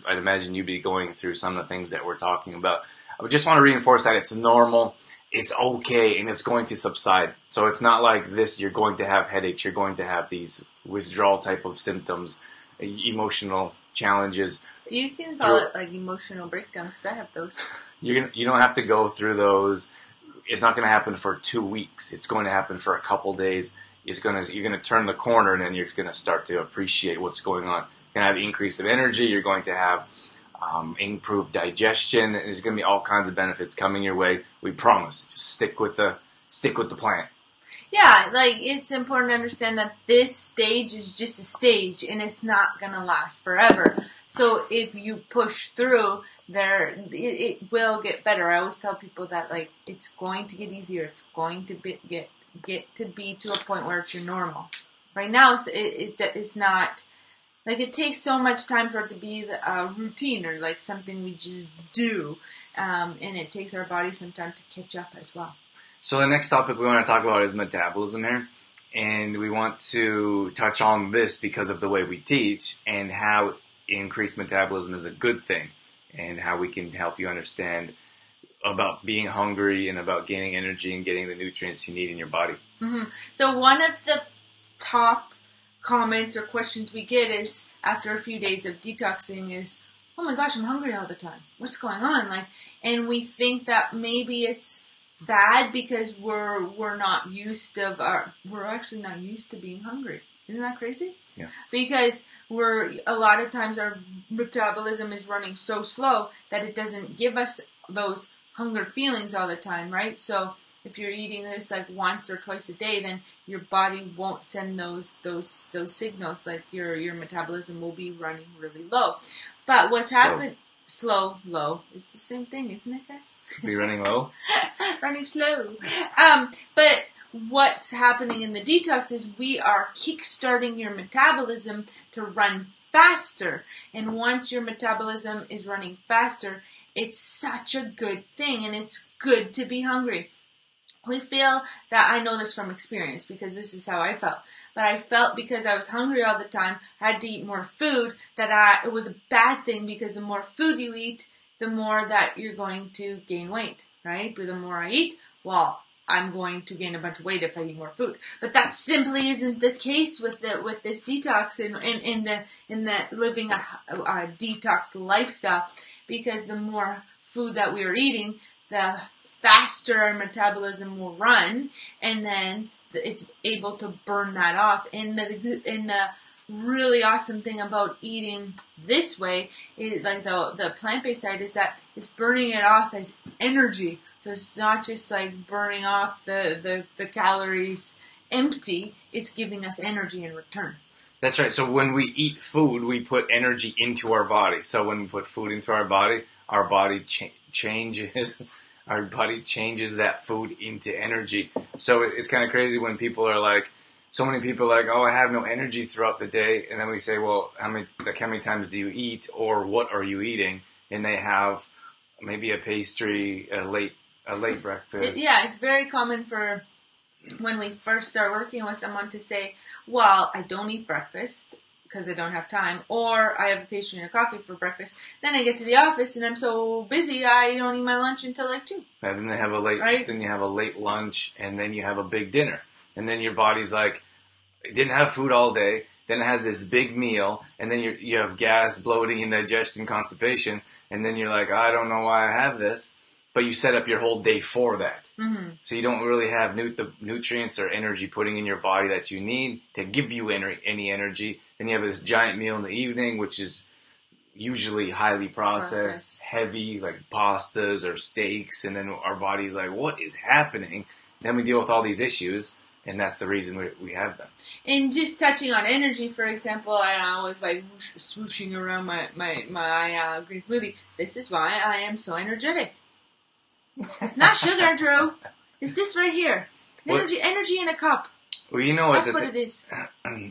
I'd imagine you'd be going through some of the things that we're talking about. I just want to reinforce that it's normal, it's okay, and it's going to subside. So it's not like this, you're going to have headaches, you're going to have these withdrawal type of symptoms, emotional challenges. You can call it like emotional breakdown, because I have those. You don't have to go through those. It's not going to happen for 2 weeks. It's going to happen for a couple days. You're going to turn the corner, and then you're going to start to appreciate what's going on. You're going to have increase of energy. You're going to have improved digestion. There's going to be all kinds of benefits coming your way. We promise. Just stick with the plan. Yeah, like, it's important to understand that this stage is just a stage, and it's not going to last forever. So if you push through, it will get better. I always tell people that, like, it's going to get easier. It's going to get to be to a point where it's your normal. Right now, it's not. Like, it takes so much time for it to be a routine or, like, something we just do. And it takes our body some time to catch up as well. So the next topic we want to talk about is metabolism here. And we want to touch on this because of the way we teach and how increased metabolism is a good thing and how we can help you understand about being hungry and about gaining energy and getting the nutrients you need in your body. Mm-hmm. So one of the top comments or questions we get is, after a few days of detoxing, is, oh my gosh, I'm hungry all the time. What's going on? Like, and we think that maybe it's bad because we're not used we're actually not used to being hungry. Isn't that crazy? Yeah. Because a lot of times our metabolism is running so slow that it doesn't give us those hunger feelings all the time, right? So if you're eating this like once or twice a day, then your body won't send those signals. Like your metabolism will be running really low. But what's happened? Slow, low. It's the same thing, isn't it, guys? Be running low? Running slow. But what's happening in the detox is we are kickstarting your metabolism to run faster. And once your metabolism is running faster, it's such a good thing, and it's good to be hungry. We feel that, I know this from experience because this is how I felt, but I felt because I was hungry all the time, I had to eat more food, that it was a bad thing, because the more food you eat, the more that you're going to gain weight, right? But the more I eat, well, I'm going to gain a bunch of weight if I eat more food. But that simply isn't the case with this detox and in the living a detox lifestyle, because the more food that we are eating, the faster our metabolism will run, and then it's able to burn that off. And the really awesome thing about eating this way, like the plant-based diet, is that it's burning it off as energy. So it's not just like burning off the calories empty, it's giving us energy in return. That's right. So when we eat food, we put energy into our body. So when we put food into our body changes. Our body changes that food into energy. So it's kind of crazy when people are like, so many people are like, oh, I have no energy throughout the day. And then we say, well, how many times do you eat, or what are you eating? And they have maybe a pastry, a late breakfast. It's very common for when we first start working with someone to say, well, I don't eat breakfast because I don't have time, or I have a pastry and a coffee for breakfast. Then I get to the office and I'm so busy I don't eat my lunch until like 2. And then they have then you have a late lunch, and then you have a big dinner. And then your body's like, it didn't have food all day, then it has this big meal, and then you have gas, bloating, indigestion, constipation, and then you're like, I don't know why I have this. But you set up your whole day for that. Mm-hmm. So you don't really have the nutrients or energy putting in your body that you need to give you any energy. Then you have this giant meal in the evening, which is usually highly processed, heavy, like pastas or steaks. And then our body's like, what is happening? Then we deal with all these issues, and that's the reason we have them. And just touching on energy, for example, I was like swooshing around my green smoothie. This is why I am so energetic. It's not sugar, Drew. It's this right here. Energy in a cup. Well, you know That's what it is.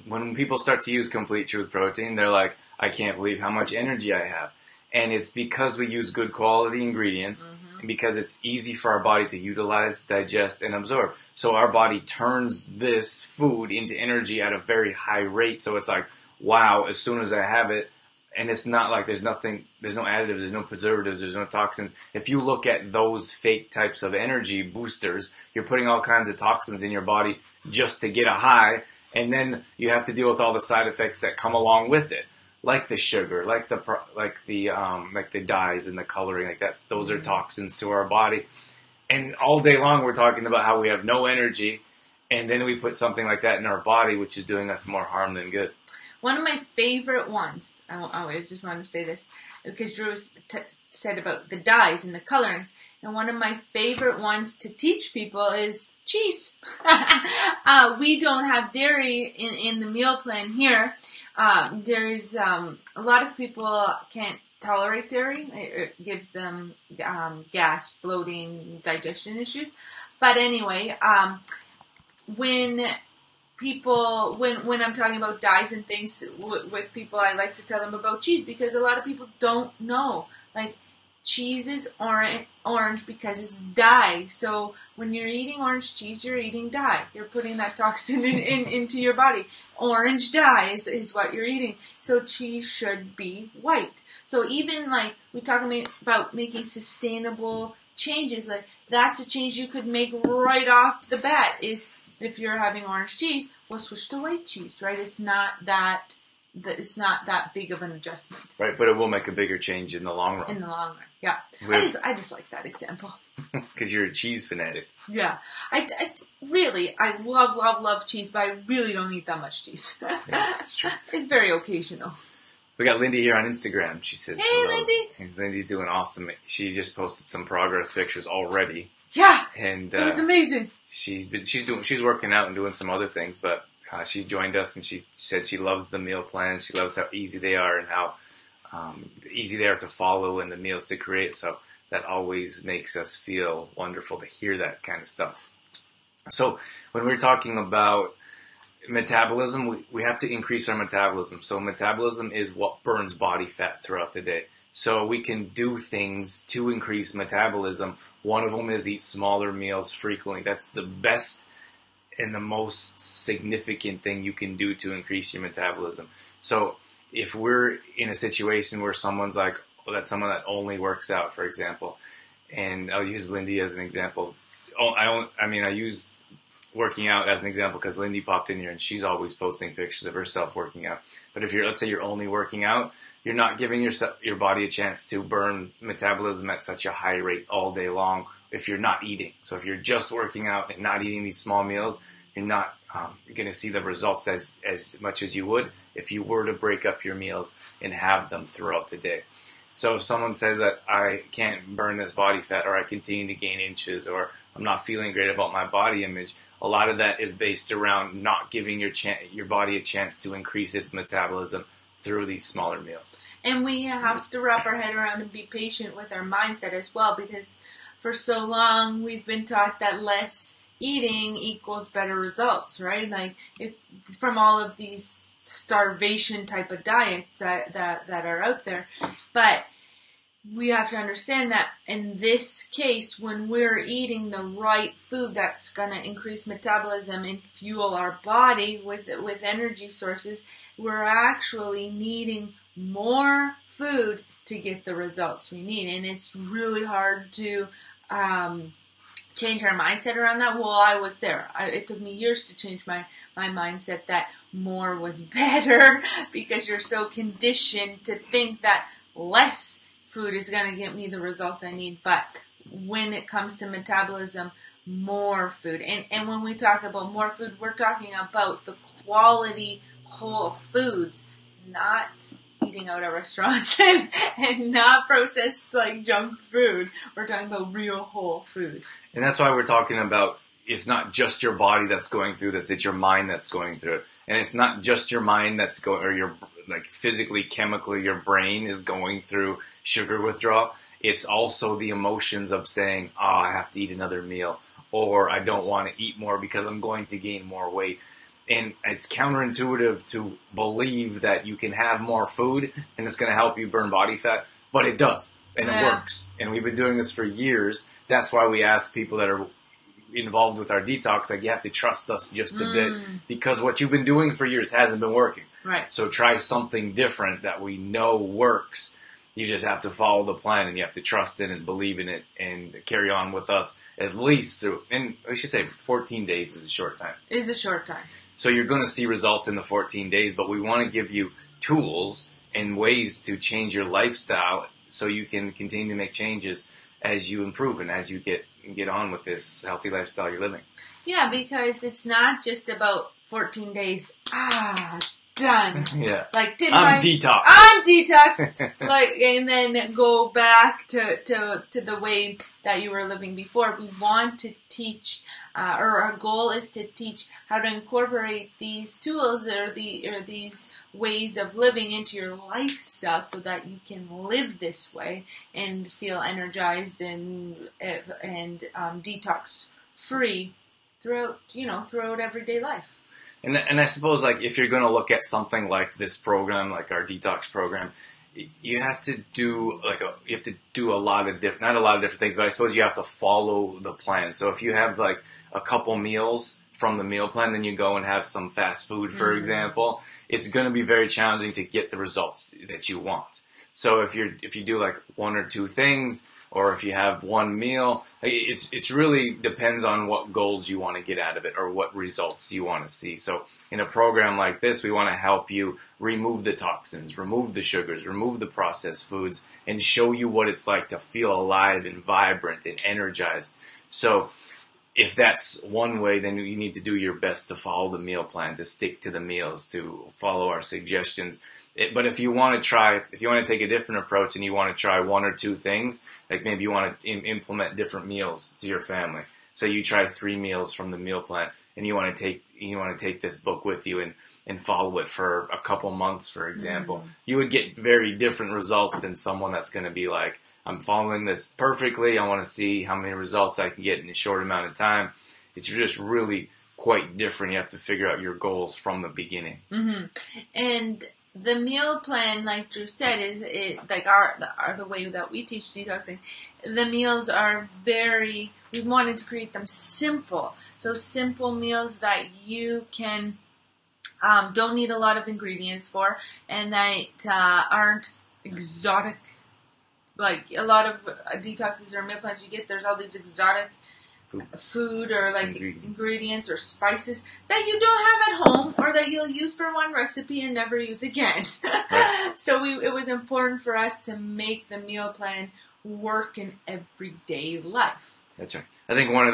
When people start to use Complete Truth Protein, they're like, I can't believe how much energy I have. And it's because we use good quality ingredients, and because it's easy for our body to utilize, digest, and absorb. So our body turns this food into energy at a very high rate. So it's like, wow, as soon as I have it, and it's not like there's no additives, there's no preservatives, there's no toxins. If you look at those fake types of energy boosters, you're putting all kinds of toxins in your body just to get a high, and then you have to deal with all the side effects that come along with it, like the sugar, like the dyes and the coloring, like those are toxins to our body. And all day long we're talking about how we have no energy, and then we put something like that in our body, which is doing us more harm than good. One of my favorite ones, I just wanted to say this, because Drew said about the dyes and the colorings, and one of my favorite ones to teach people is cheese. We don't have dairy in the meal plan here. Dairy's, a lot of people can't tolerate dairy. It gives them gas, bloating, digestion issues. But anyway, when I'm talking about dyes and things with people, I like to tell them about cheese, because a lot of people don't know. Like, cheese is orange because it's dye. So when you're eating orange cheese, you're eating dye. You're putting that toxin into your body. Orange dye is what you're eating. So cheese should be white. So even like we talk about making sustainable changes, like that's a change you could make right off the bat. Is if you're having orange cheese, well, switch to white cheese, right? It's not that big of an adjustment. Right, but it will make a bigger change in the long run. In the long run, yeah. I just like that example. Because you're a cheese fanatic. Yeah. I really love cheese, but I really don't eat that much cheese. Yeah, that's true. It's very occasional. We got Lindy here on Instagram. She says, "Hey, hello." Lindy. And Lindy's doing awesome. She just posted some progress pictures already. Yeah, and it was amazing. She's working out and doing some other things, but she joined us and she said she loves the meal plans. She loves how easy they are and how easy they are to follow and the meals to create. So that always makes us feel wonderful to hear that kind of stuff. So when we're talking about metabolism, we have to increase our metabolism. So metabolism is what burns body fat throughout the day. So we can do things to increase metabolism. One of them is eat smaller meals frequently. That's the best and the most significant thing you can do to increase your metabolism. So if we're in a situation where someone's like, well, that's someone that only works out, for example, and I'll use Lindy as an example. I use working out as an example because Lindy popped in here and she's always posting pictures of herself working out. But if let's say you're only working out, you're not giving your body a chance to burn metabolism at such a high rate all day long if you're not eating. So if you're just working out and not eating these small meals, you're not going to see the results as much as you would if you were to break up your meals and have them throughout the day. So if someone says that I can't burn this body fat, or I continue to gain inches, or I'm not feeling great about my body image, a lot of that is based around not giving your body a chance to increase its metabolism through these smaller meals. And we have to wrap our head around and be patient with our mindset as well, because for so long we've been taught that less eating equals better results, right? Like from all of these starvation type of diets that are out there. But we have to understand that in this case, when we're eating the right food that's going to increase metabolism and fuel our body with energy sources, we're actually needing more food to get the results we need. And it's really hard to change our mindset around that. Well, I was there. It took me years to change my mindset that more was better, because you're so conditioned to think that less food is going to get me the results I need. But when it comes to metabolism, more food. And when we talk about more food, we're talking about the quality whole foods, not eating out at restaurants and not processed like junk food. We're talking about real whole food. And that's why we're talking about, it's not just your body that's going through this, it's your mind that's going through it. And it's not just your mind that's going, or your, like, physically, chemically, your brain is going through sugar withdrawal. It's also the emotions of saying, oh, I have to eat another meal, or I don't want to eat more because I'm going to gain more weight. And it's counterintuitive to believe that you can have more food and it's going to help you burn body fat, but it does, and it works. And we've been doing this for years. That's why we ask people that are involved with our detox, like, you have to trust us just a bit, because what you've been doing for years hasn't been working. Right. So try something different that we know works. You just have to follow the plan, and you have to trust in it and believe in it and carry on with us at least through, and we should say 14 days is a short time. It is a short time. So you're going to see results in the 14 days, but we want to give you tools and ways to change your lifestyle so you can continue to make changes as you improve and as you get on with this healthy lifestyle you're living. Yeah, because it's not just about 14 days. Done. Yeah. Like, I'm detoxed. I'm detoxed. Like, and then go back to the way that you were living before. We want to teach, or our goal is to teach how to incorporate these tools or these ways of living into your lifestyle so that you can live this way and feel energized and detox free throughout everyday life. And I suppose, like, if you're going to look at something like this program, like our detox program, you have to do a lot of not a lot of different things, but I suppose you have to follow the plan. So if you have like a couple meals from the meal plan, then you go and have some fast food, for example, it's going to be very challenging to get the results that you want. So if you do like one or two things, or if you have one meal, it's really depends on what goals you want to get out of it or what results you want to see. So in a program like this, we want to help you remove the toxins, remove the sugars, remove the processed foods, and show you what it's like to feel alive and vibrant and energized. So if that's one way, then you need to do your best to follow the meal plan, to stick to the meals, to follow our suggestions. But if you want to take a different approach and you want to try one or two things, like maybe you want to implement different meals to your family. So you try 3 meals from the meal plan, and you want to take this book with you and follow it for a couple months, for example. You would get very different results than someone that's going to be like, I'm following this perfectly. I want to see how many results I can get in a short amount of time. It's just really quite different. You have to figure out your goals from the beginning. And the meal plan, like Drew said, is the way that we teach detoxing. The meals are we wanted to create them simple. So simple meals that you can don't need a lot of ingredients for, and that aren't exotic. Like a lot of detoxes or meal plans you get, there's all these exotic food or like ingredients or spices that you don't have at home, or that you'll use for one recipe and never use again. Right. So it was important for us to make the meal plan work in everyday life. That's right. I think one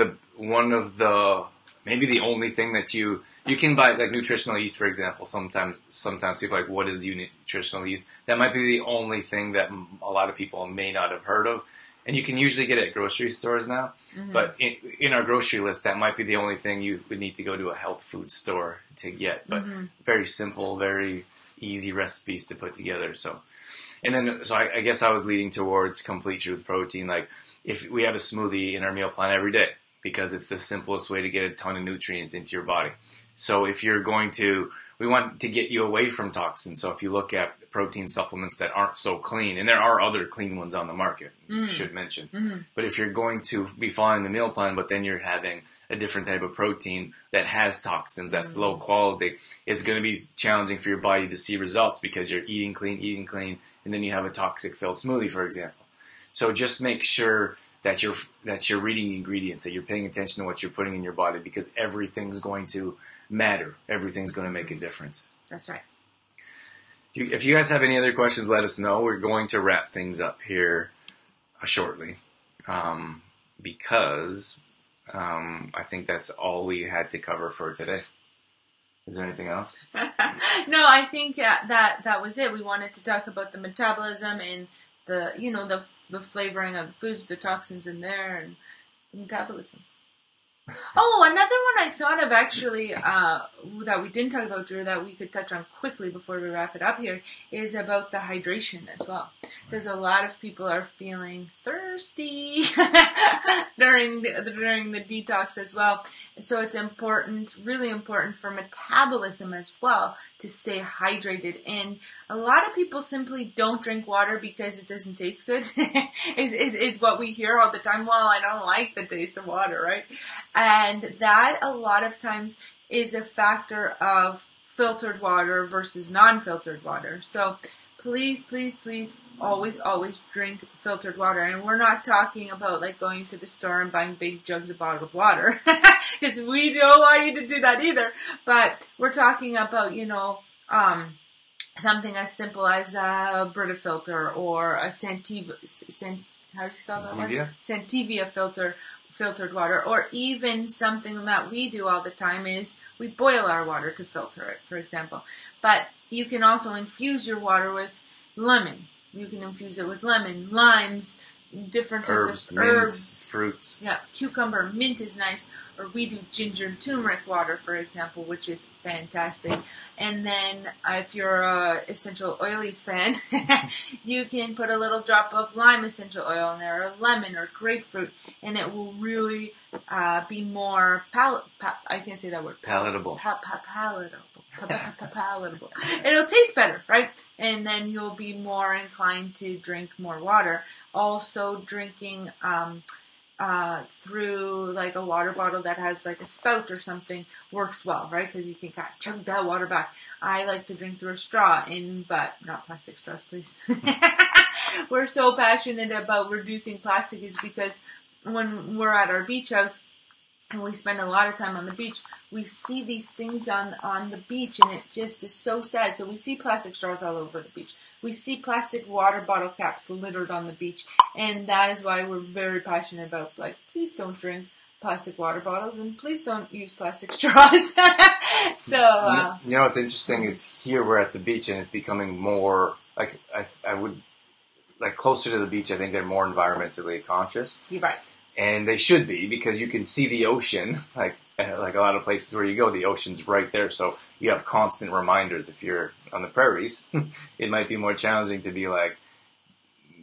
of the maybe the only thing that you can buy, like nutritional yeast, for example. Sometimes people are like, what is nutritional yeast? That might be the only thing that a lot of people may not have heard of. And you can usually get it at grocery stores now. But in our grocery list, that might be the only thing you would need to go to a health food store to get. But very simple, very easy recipes to put together. So I guess I was leading towards Complete Truth Protein. Like, if we have a smoothie in our meal plan every day, because it's the simplest way to get a ton of nutrients into your body. So if you're we want to get you away from toxins. So if you look at protein supplements that aren't so clean, and there are other clean ones on the market, should mention. But if you're going to be following the meal plan, but then you're having a different type of protein that has toxins, that's low quality, it's going to be challenging for your body to see results because you're eating clean, and then you have a toxic-filled smoothie, for example. So just make sure that you're reading the ingredients, that you're paying attention to what you're putting in your body, because everything's going to matter. Everything's going to make a difference. That's right. If you guys have any other questions, let us know. We're going to wrap things up here shortly, because I think that's all we had to cover for today. Is there anything else? No, I think that was it. We wanted to talk about the metabolism and the flavoring of foods, the toxins in there, and metabolism. Oh, another one I thought of actually that we didn't talk about, Drew, that we could touch on quickly before we wrap it up here, is about the hydration as well. Because a lot of people are feeling thirsty during the detox as well. So it's important, really important for metabolism as well to stay hydrated. And a lot of people simply don't drink water because it doesn't taste good. is what we hear all the time. Well, I don't like the taste of water, right? And that a lot of times is a factor of filtered water versus non-filtered water. So please, please, please always drink filtered water. And we're not talking about like going to the store and buying big jugs of bottled water. Because we don't want you to do that either. But we're talking about, something as simple as a Brita filter or a Santiva, how do you spell that one? Santiva filtered water, or even something that we do all the time is we boil our water to filter it, for example. But you can also infuse your water with lemon. You can infuse it with lemon, limes, different types of herbs, fruits. Yeah, cucumber, mint is nice. Or we do ginger and turmeric water, for example, which is fantastic. And then if you're a essential oilies fan, you can put a little drop of lime essential oil in there, or lemon, or grapefruit, and it will really be more I can't say that word. Palatable. Palatable. It'll taste better, right? And then you'll be more inclined to drink more water. Also, drinking through like a water bottle that has like a spout or something works well, right? Because you can kind of chug that water back. I like to drink through a straw, but not plastic straws, please. We're so passionate about reducing plastic is because when we're at our beach house and we spend a lot of time on the beach, we see these things on the beach, and it just is so sad. So we see plastic straws all over the beach. We see plastic water bottle caps littered on the beach, and that is why we're very passionate about, like, please don't drink plastic water bottles, and please don't use plastic straws. So, you know what's interesting is here we're at the beach, and it's becoming more, like, I would, like, closer to the beach, I think they're more environmentally conscious. You're right. And they should be, because you can see the ocean, like a lot of places where you go, the ocean's right there. So you have constant reminders. If you're on the prairies, it might be more challenging to be like,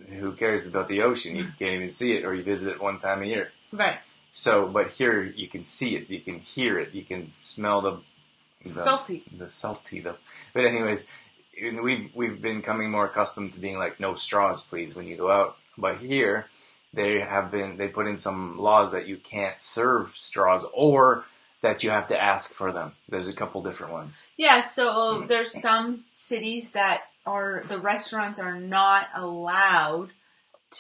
who cares about the ocean? You can't even see it, or you visit it one time a year. Right. So, but here you can see it, you can hear it, you can smell the salty. But anyways, we've been becoming more accustomed to being like, no straws, please, when you go out. But here, they put in some laws that you can't serve straws, or that you have to ask for them. There's a couple different ones. Yeah, so there's some cities that the restaurants are not allowed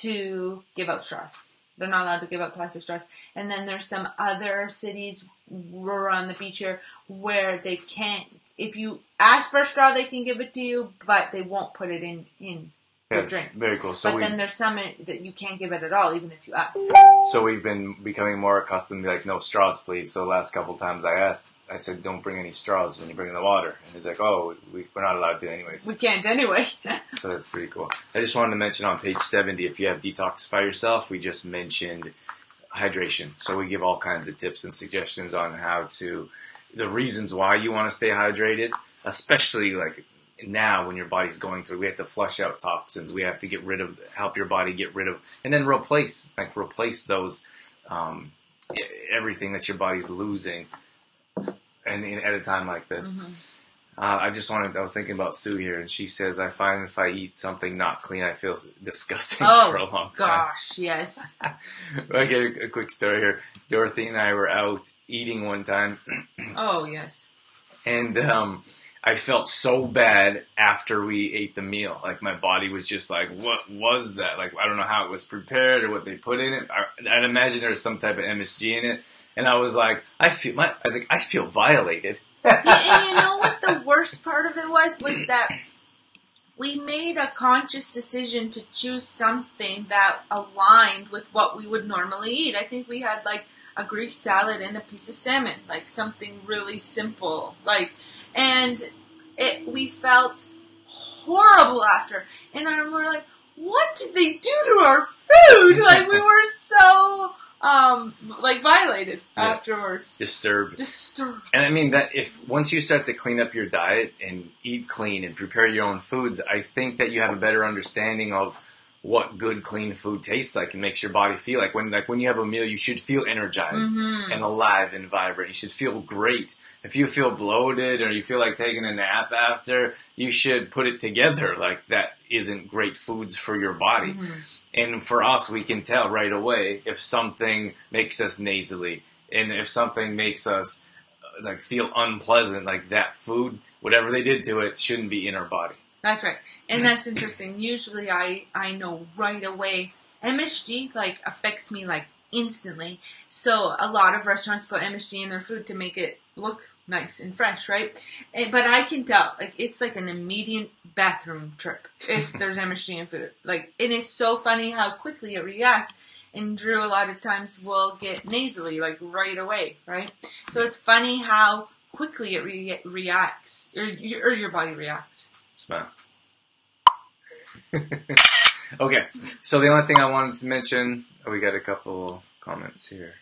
to give out straws. They're not allowed to give out plastic straws. And then there's some other cities around the beach here where they can't, if you ask for a straw, they can give it to you, but they won't put it in your drink. Very cool. So but then there's some that you can't give it at all, even if you ask. So we've been becoming more accustomed to like, no straws, please. So the last couple of times I said, don't bring any straws when you bring the water. And he's like, oh, we're not allowed to anyways. We can't anyway. So that's pretty cool. I just wanted to mention on page 70, if you have Detoxify Yourself, we just mentioned hydration. So we give all kinds of tips and suggestions on the reasons why you want to stay hydrated, especially like now when your body's going through, we have to flush out toxins. We have to help your body get rid of, and then replace those, everything that your body's losing. And at a time like this, I was thinking about Sue here, and she says, I find if I eat something not clean, I feel disgusting for a long time. Oh, gosh, yes. I get a quick story here. Dorothy and I were out eating one time. Oh, yes. And I felt so bad after we ate the meal. Like, my body was just like, what was that? Like, I don't know how it was prepared or what they put in it. I'd imagine there was some type of MSG in it. And I was like, I feel violated. And you know what the worst part of it was that we made a conscious decision to choose something that aligned with what we would normally eat. I think we had like a Greek salad and a piece of salmon, like something really simple. We felt horrible after. And we're like, what did they do to our food? Like, we were so like violated afterwards. Disturbed. Disturbed. And I mean that if once you start to clean up your diet and eat clean and prepare your own foods, I think that you have a better understanding of what good clean food tastes like and makes your body feel like. When you have a meal, you should feel energized and alive and vibrant. You should feel great. If you feel bloated or you feel like taking a nap after, you should put it together. Like that isn't great foods for your body. And for us, we can tell right away if something makes us nasally and if something makes us like feel unpleasant, like that food, whatever they did to it, shouldn't be in our body. That's right. And that's interesting. Usually I know right away. MSG like affects me like instantly. So a lot of restaurants put MSG in their food to make it look nice and fresh, right? But I can tell, like, it's like an immediate bathroom trip if there's MSG in food. Like, and it's so funny how quickly it reacts. And Drew a lot of times will get nasally, like, right away, right? So it's funny how quickly it reacts, or your body reacts. Smell. Okay, so the only thing I wanted to mention, we got a couple comments here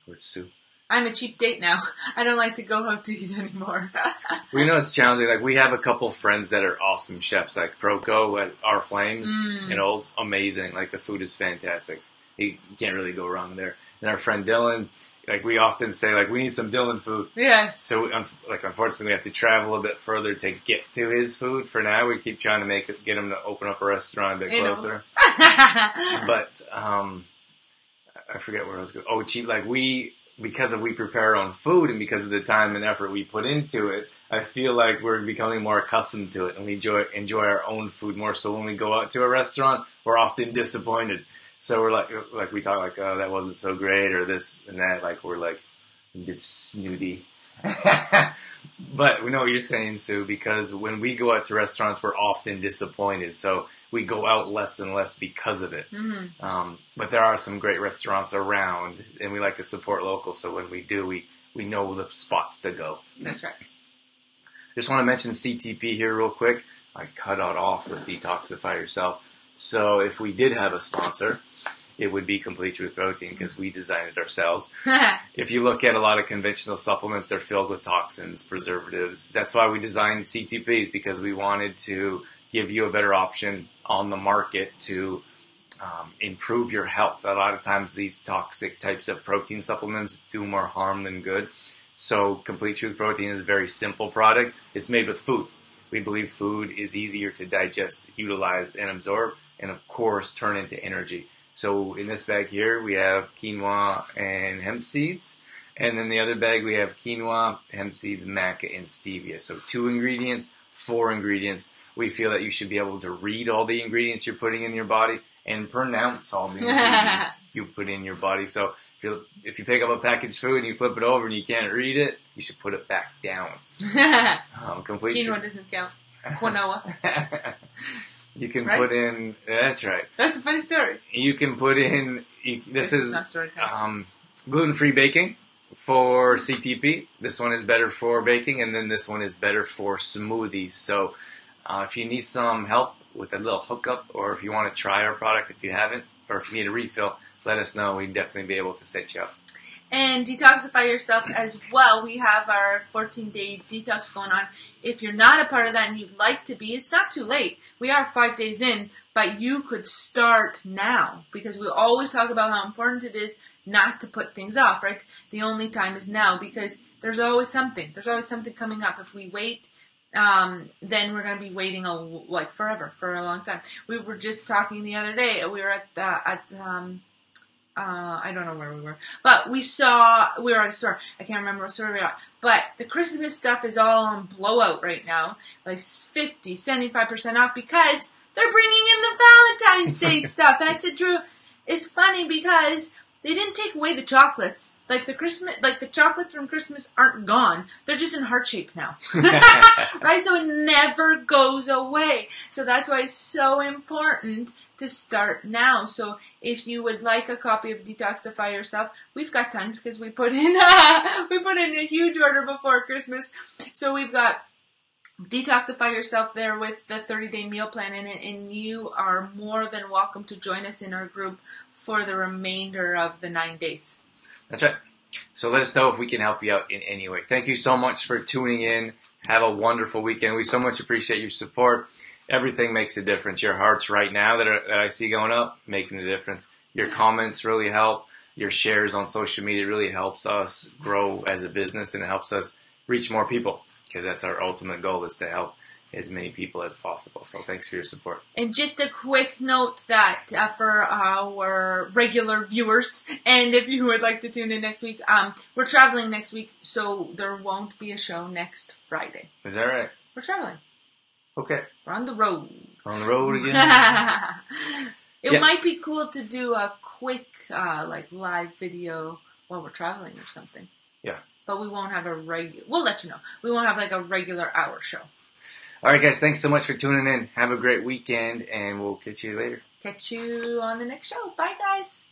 with Sue. I'm a cheap date now. I don't like to go out to eat anymore. We know it's challenging. Like, we have a couple friends that are awesome chefs, like Proco at Our Flames and Old's. Amazing. Like, the food is fantastic. You can't really go wrong there. And our friend Dylan, like, we often say, like, we need some Dylan food. Yes. So, unfortunately, we have to travel a bit further to get to his food. For now, we keep trying to get him to open up a restaurant a bit closer. But, I forget where I was going. Oh, cheap. Like, because we prepare our own food and because of the time and effort we put into it, I feel like we're becoming more accustomed to it and we enjoy our own food more. So when we go out to a restaurant, we're often disappointed. So we're like we talk like, oh, that wasn't so great or this and that. Like we're like a bit snooty. But we know what you're saying, Sue, because when we go out to restaurants, we're often disappointed. So we go out less and less because of it. But there are some great restaurants around, and we like to support local. So when we do, we know the spots to go. That's right. Just want to mention CTP here real quick. I cut it off with Detoxify Yourself. So if we did have a sponsor, it would be Complete Truth Protein because we designed it ourselves. If you look at a lot of conventional supplements, they're filled with toxins, preservatives. That's why we designed CTPs, because we wanted to give you a better option on the market to improve your health. A lot of times these toxic types of protein supplements do more harm than good. So Complete Truth Protein is a very simple product. It's made with food. We believe food is easier to digest, utilize, and absorb, and of course turn into energy. So in this bag here, we have quinoa and hemp seeds. And then the other bag, we have quinoa, hemp seeds, maca, and stevia. So 2 ingredients, 4 ingredients. We feel that you should be able to read all the ingredients you're putting in your body and pronounce all the ingredients you put in your body. So if you pick up a packaged food and you flip it over and you can't read it, you should put it back down. Quinoa doesn't count. Quinoa. You can put in, that's right. That's a funny story. You can put in, this is gluten-free baking for CTP. This one is better for baking, and then this one is better for smoothies. So if you need some help with a little hookup, or if you want to try our product if you haven't, or if you need a refill, let us know. We'd definitely be able to set you up. And Detoxify Yourself as well. We have our 14-day detox going on. If you're not a part of that and you'd like to be, it's not too late. We are 5 days in, but you could start now, because we always talk about how important it is not to put things off, right? The only time is now, because there's always something. There's always something coming up. If we wait, then we're going to be waiting forever, for a long time. We were just talking the other day. We were I don't know where we were, but we were at a store. I can't remember what store we were at. But the Christmas stuff is all on blowout right now, like 50, 75% off, because they're bringing in the Valentine's Day stuff. And I said, Drew, it's funny because they didn't take away the chocolates. Like the chocolates from Christmas aren't gone. They're just in heart shape now. Right? So it never goes away. So that's why it's so important to start now. So if you would like a copy of Detoxify Yourself, we've got tons, because we put in a huge order before Christmas. So we've got Detoxify Yourself there with the 30-day meal plan in it, and you are more than welcome to join us in our group for the remainder of the 9 days. That's right. So let us know if we can help you out in any way. Thank you so much for tuning in. Have a wonderful weekend. We so much appreciate your support. Everything makes a difference. Your hearts right now that I see going up, making a difference. Your comments really help. Your shares on social media really helps us grow as a business, and it helps us reach more people, because that's our ultimate goal, is to help as many people as possible. So thanks for your support. And just a quick note that for our regular viewers, and if you would like to tune in next week, we're traveling next week, so there won't be a show next Friday. Is that right? We're traveling. Okay. We're on the road. On the road again? It might be cool to do a quick live video while we're traveling or something. Yeah. But we won't have we'll let you know. We won't have a regular hour show. All right, guys. Thanks so much for tuning in. Have a great weekend, and we'll catch you later. Catch you on the next show. Bye, guys.